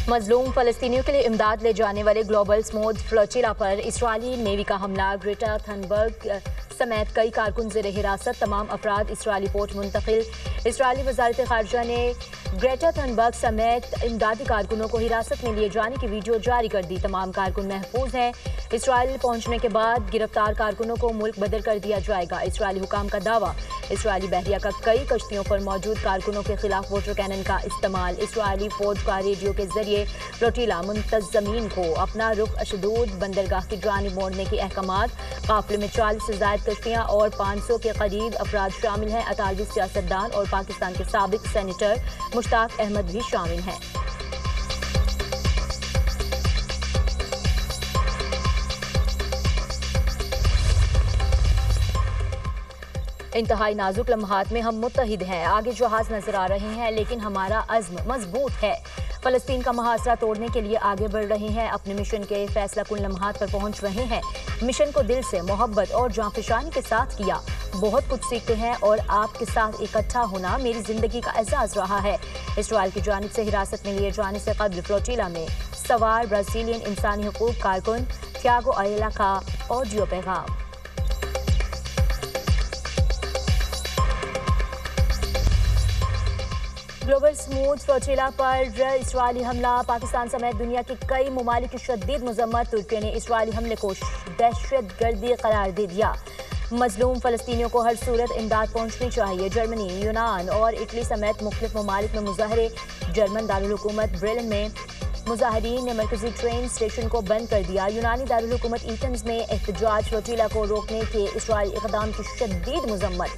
मजलूम फलस्तीनियों के लिए इमदाद ले जाने वाले ग्लोबल स्मूथ फ्लोटिला पर इसराइली नेवी का हमला। ग्रेटा थनबर्ग समेत कई कारकुन ज़ेर हिरासत, तमाम अफराद इसराइली पोर्ट मुंतकिल। इसराइली वजारत खारजा ने ग्रेटा थनबर्ग समेत इमदादी कारकुनों को हिरासत में लिए जाने की वीडियो जारी कर दी। तमाम कारकुन महफूज हैं। इसराइल पहुंचने के बाद गिरफ्तार कारकुनों को मुल्क बदर कर दिया जाएगा। इसराइली हुकाम का दावा। इसराइली बहरिया का कई कश्तियों पर मौजूद कारकुनों के खिलाफ वाटर कैनन का इस्तेमाल। इसराइली फौज का रेडियो के जरिए फ्लोटिला मुंतज़मीन को अपना रुख अशदूद बंदरगाह की जानिब मोड़ने के अहकामात। काफिले में 40 से ज़ायद कश्तियाँ और 500 के करीब अफराद शामिल हैं। 48 सियासतदान और पाकिस्तान के साबिक सेनेटर मुश्ताक अहमद भी शामिल हैं। इंतहाई नाजुक लम्हात में हम मुत्तहिद हैं। आगे जहाज नजर आ रहे हैं लेकिन हमारा अज़्म मजबूत है। फलस्तीन का मुहासरा तोड़ने के लिए आगे बढ़ रहे हैं। अपने मिशन के फैसला कुन लम्हात पर पहुंच रहे हैं। मिशन को दिल से, मोहब्बत और जांफशानी के साथ किया। बहुत कुछ सीखते हैं और आपके साथ इकट्ठा होना मेरी जिंदगी का एजाज रहा है। इसराइल की जानिब से हिरासत में लिए जाने से कबल फ्लोटिला में सवार ब्राजीलियन इंसानी हकूक कारकुन थियागो अयला का ऑडियो पैगाम। ग्लोबल स्मूथ फ्लोटिला पर इसराइली हमला। पाकिस्तान समेत दुनिया के कई ममालिक की शदीद मजम्मत। तुर्की ने इसराइली हमले को दहशतगर्दी करार दे दिया। मजलूम फलस्तीनियों को हर सूरत इमदाद पहुंचनी चाहिए। जर्मनी, यूनान और इटली समेत मुख्तलिफ ममालिक में मुजाहरे। जर्मन दारुल हुकूमत ब्रेलन में मुजाहरीन ने मरकजी ट्रेन स्टेशन को बंद कर दिया। यूनानी दारुल हुकूमत एथेंस में एहतजाज। फ्लोटिला को रोकने के इसराइली इक़दाम की शदीद मजम्मत।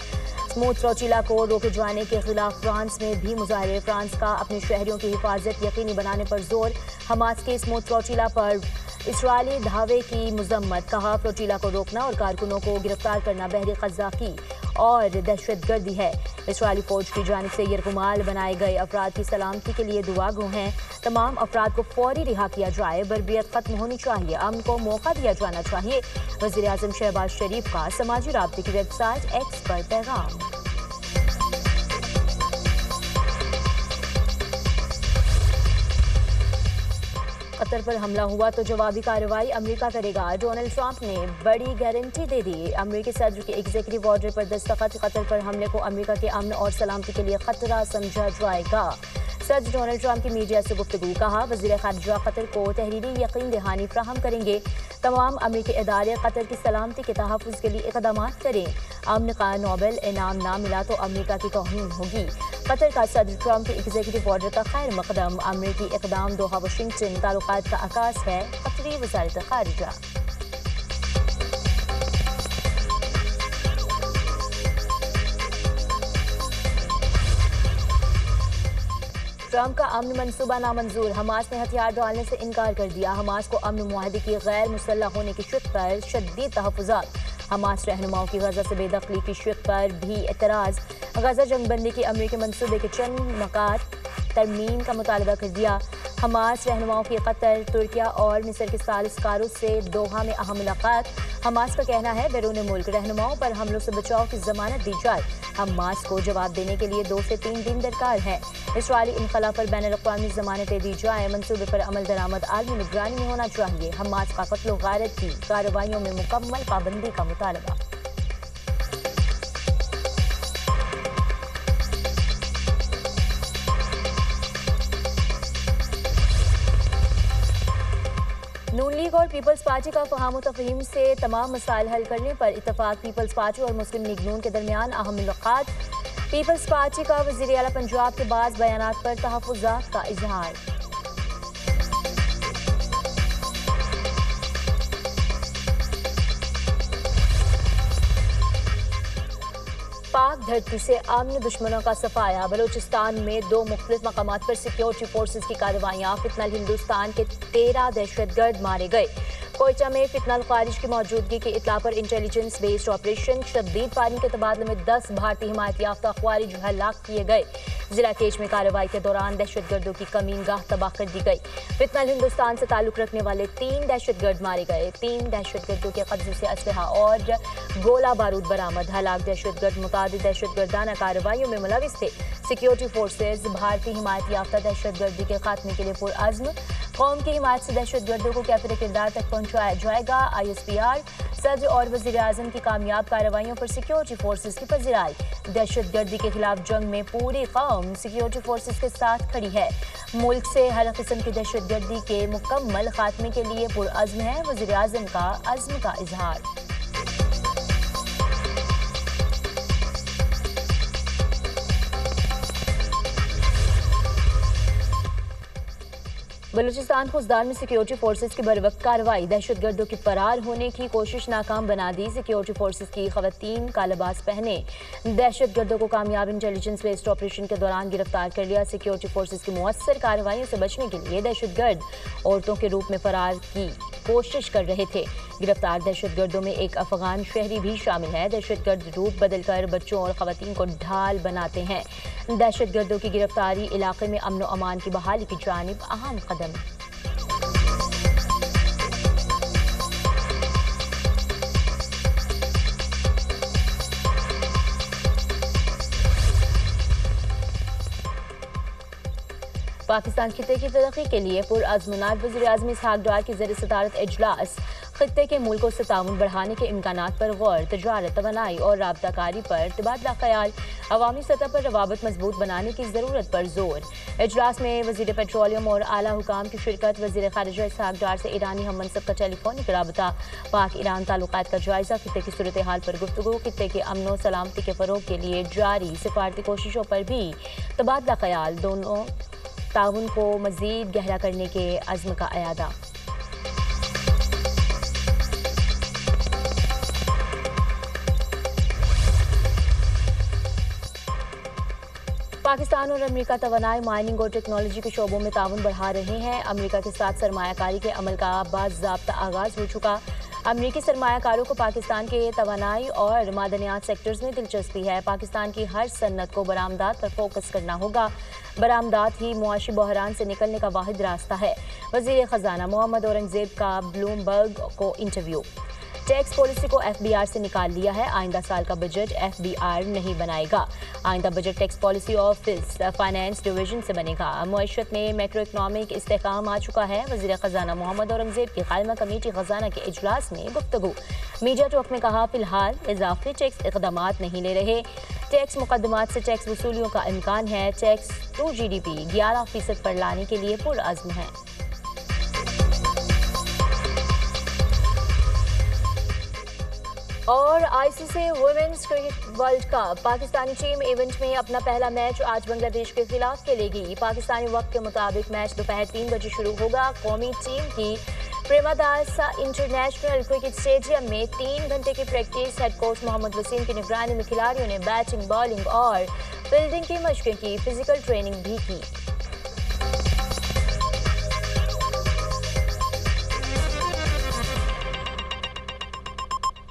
स्मूथ फ्लोटिला को रोके जाने के खिलाफ फ्रांस में भी मुजाहरे। फ्रांस का अपने शहरियों की हिफाजत यकीनी बनाने पर जोर। हमास के स्मूथ फ्लोटिला पर इसराइली धावे की मजम्मत। कहा, फ्लोटिला को रोकना और कारकुनों को गिरफ्तार करना बहरी क़ज़ाक़ी और दहशतगर्दी है। इसराइली फौज की जानिब से यरगुमाल बनाए गए अफराद की सलामती के लिए दुआ गो हैं। तमाम अफराद को फौरी रिहा किया जाए। बर्बियत खत्म होनी चाहिए। अमन को मौका दिया जाना चाहिए। वज़ीर आज़म शहबाज शरीफ का समाजी राब्ते की वेबसाइट एक्स पर पैगाम। कतर पर हमला हुआ तो जवाबी कार्रवाई अमेरिका करेगा। डोनाल्ड ट्रंप ने बड़ी गारंटी दे दी। अमेरिकी सदर के एग्जीक्यूटिव ऑर्डर पर दस्तखत। कतर पर हमले को अमेरिका के अमन और सलामती के लिए खतरा समझा जाएगा। सदर डोनाल्ड ट्रंप की मीडिया से गुफ्तगू। कहा, वज़ीर ख़ारिजा कतर को तहरीरी यकीन दहानी फराहम करेंगे। तमाम अमेरिकी इदारे कतर की सलामती के तहफ़्फ़ुज़ के लिए इक़दाम करें। अमन का नोबेल इनाम ना मिला तो अमेरिका की तौहीन होगी। कतर का सदर ट्रंप के एग्जीक्यूटिव ऑर्डर का खैर मकदम। अमेरिकी इक़दाम दोहा वाशिंगटन ताल्लुकात का आगाज़ है। कतरी वज़ारत ख़ारिजा। ट्रंप का अमन मंसूबा नामंजूर। हमास ने हथियार डालने से इनकार कर दिया। हमास को अमन मुआहदे की गैर मुसल्लह होने की शिक पर शदीद तहफ़्फ़ुज़ात। हमास रहनुमाओं की गज़ा से बेदखली की शिक पर भी एतराज़। गज़ा जंगबंदी के अमेरिकी मंसूबे के चंद मकात तरमीम का मुतालबा कर दिया। हमास रहनुमाओं की कतर, तुर्किया और मिस्र के सालिसकारों से दोहा में अहम मुलाकात। हमास का कहना है बैरून मुल्क रहनुमाओं पर हमलों से बचाव की जमानत दी जाए। हमास को जवाब देने के लिए 2 से 3 दिन दरकार है। इसराइली इनखला पर बैनुल-अक़वामी जमानतें दी जाए। मंसूबे पर अमल दरामद आलमी निगरानी में होना चाहिए। हमास का कत्ल व गारत की कार्रवाइयों में मुकम्मल पाबंदी का मुतालबा। नून लीग और पीपल्स पार्टी का फ़हाम तफ़हीम से तमाम मसाइल हल करने पर इत्तफ़ाक़। पीपल्स पार्टी और मुस्लिम लीग नून के दरमियान अहम मुलाक़ात। पीपल्स पार्टी का वज़ीर आला पंजाब के बाज़ बयानात पर तहफ़्फ़ुज़ात का इज़हार। पाक धरती से आमने दुश्मनों का सफाया। बलूचिस्तान में 2 मुख्तलिफ मकामात पर सिक्योरिटी फोर्सेज की कार्रवाइयाँ। फितनल हिंदुस्तान के 13 दहशतगर्द मारे गए। कोयटा में फितनल खारिज की मौजूदगी की इतला पर इंटेलिजेंस बेस्ड ऑपरेशन, शदीद फायरिंग के तबादले में 10 भारतीय हिमायत याफ्ता खारिज हलाक किए गए। जिला केश में कार्रवाई के दौरान दहशतगर्दों की कमीनगाह तबाह कर दी गई। फितनल हिंदुस्तान से ताल्लुक रखने वाले 3 दहशतगर्द मारे गए। 3 दहशतगर्दों के कब्जे से असलहा और गोला बारूद बरामद। हलाक दहशतगर्द मुतादिद दहशतगर्दाना कार्रवाइयों में मुलविस थे। सिक्योरिटी फोर्सेज भारतीय हिमायत याफ्ता दहशतगर्दी के खात्मे के लिए पुरअज़्म। कौम की हिमायत से दहशतगर्दों को कैफिर किरदार तक पहुंचाया जाएगा। ISPR सदर और वज़ीर आज़म की कामयाब कार्रवाइयों पर सिक्योरिटी फोर्सेज की पज़िराई। दहशतगर्दी के खिलाफ जंग में पूरी कौम सिक्योरिटी फोर्सेज के साथ खड़ी है। मुल्क से हर किस्म की दहशतगर्दी के मुकम्मल खात्मे के लिए पुरअज़्म है। वज़ीर आज़म का अज़्म का इजहार। बलूचिस्तान खुजदार में सिक्योरिटी फोर्सेज की बरवक्त कार्रवाई। दहशतगर्दों की फरार होने की कोशिश नाकाम बना दी। सिक्योरिटी फोर्सेज की खवातीन कालाबाज पहने दहशतगर्दों को कामयाब इंटेलिजेंस बेस्ड ऑपरेशन के दौरान गिरफ्तार कर लिया। सिक्योरिटी फोर्सेज की मुअस्सर कार्रवाइयों से बचने के लिए दहशतगर्द औरतों के रूप में फरार की कोशिश कर रहे थे। गिरफ्तार दहशतगर्दों में एक अफगान शहरी भी शामिल है। दहशतगर्द रूप बदलकर बच्चों और खवातीन को ढाल बनाते हैं। दहशतगर्दों की गिरफ्तारी इलाके में अमन व अमान की बहाली की जानिब अहम कदम। पाकिस्तान खिते की तरक्की के लिए पुरअज़्म नायब वज़ीर-ए-आज़म इसहाक डार की ज़ेर सदारत इजलास। खिते के मुल्कों से ताउन बढ़ाने के इम्कानात पर गौर, तजारत, तवानाई और राबताकारी पर तबादला ख्याल, अवामी सतह पर रवाबत मजबूत बनाने की ज़रूरत पर जोर। इजलास में वज़ीर पेट्रोलियम और आला हुकाम की शिरकत। वज़ीर ख़ारिजा इसहाक डार से ईरानी हम मनसब का टेलीफोनिक राबता। पाक ईरान ताल्लुकात का जायज़ा। खिते की सूरत हाल पर गुफ्तगू। खिते के अमन व सलामती के फ़रोग के लिए जारी सिफारती कोशिशों पर भी तबादला ख्याल। दोनों ताउन को मज़ीद गहरा करने के अज़्म का अयादा। पाकिस्तान और अमेरिका तवानाई, माइनिंग और टेक्नोलॉजी के शोबों में ताउन बढ़ा रहे हैं। अमेरिका के साथ सरमायाकारी के अमल का बाज़ाब्ता आगाज़ हो चुका। अमेरिकी सरमायाकारों को पाकिस्तान के तवानाई और मादनियात सेक्टर्स में दिलचस्पी है। पाकिस्तान की हर सन्नत को बरामदात पर फोकस करना होगा। बरामदात ही मुआशी बहरान से निकलने का वाहिद रास्ता है। वज़ीर ख़जाना मोहम्मद औरंगज़ेब का ब्लूमबर्ग को इंटरव्यू। टैक्स पॉलिसी को FBR से निकाल लिया है। आइंदा साल का बजट FBR नहीं बनाएगा। आइंदा budget tax policy office finance division से बनेगा। मुआशरत में मैक्रो इकनॉमिक इस्तेहकाम आ चुका है। वज़ीर ख़जाना मोहम्मद औरंगज़ेब की कायमा कमेटी ख़जाना के इजलास में गुफ्तगू। मीडिया टॉक में कहा, फिलहाल इजाफी टैक्स इक़दामात नहीं ले रहे। टैक्स मुकदमात से टैक्स वसूलियों का इम्कान है। टैक्स टू GDP 11% पर लाने के लिए पुरअज़्म है। और ICC women's cricket world cup. Pakistani team event में अपना पहला मैच आज बांग्लादेश के खिलाफ खेलेगी। पाकिस्तानी वक्त के मुताबिक मैच दोपहर 3 बजे शुरू होगा। कौमी टीम की प्रेमादासा इंटरनेशनल क्रिकेट स्टेडियम में 3 घंटे की practice. Head coach Mohammad Wasim की निगरानी में खिलाड़ियों ने बैटिंग, बॉलिंग और फील्डिंग की मशक़ें की। फिजिकल ट्रेनिंग भी की।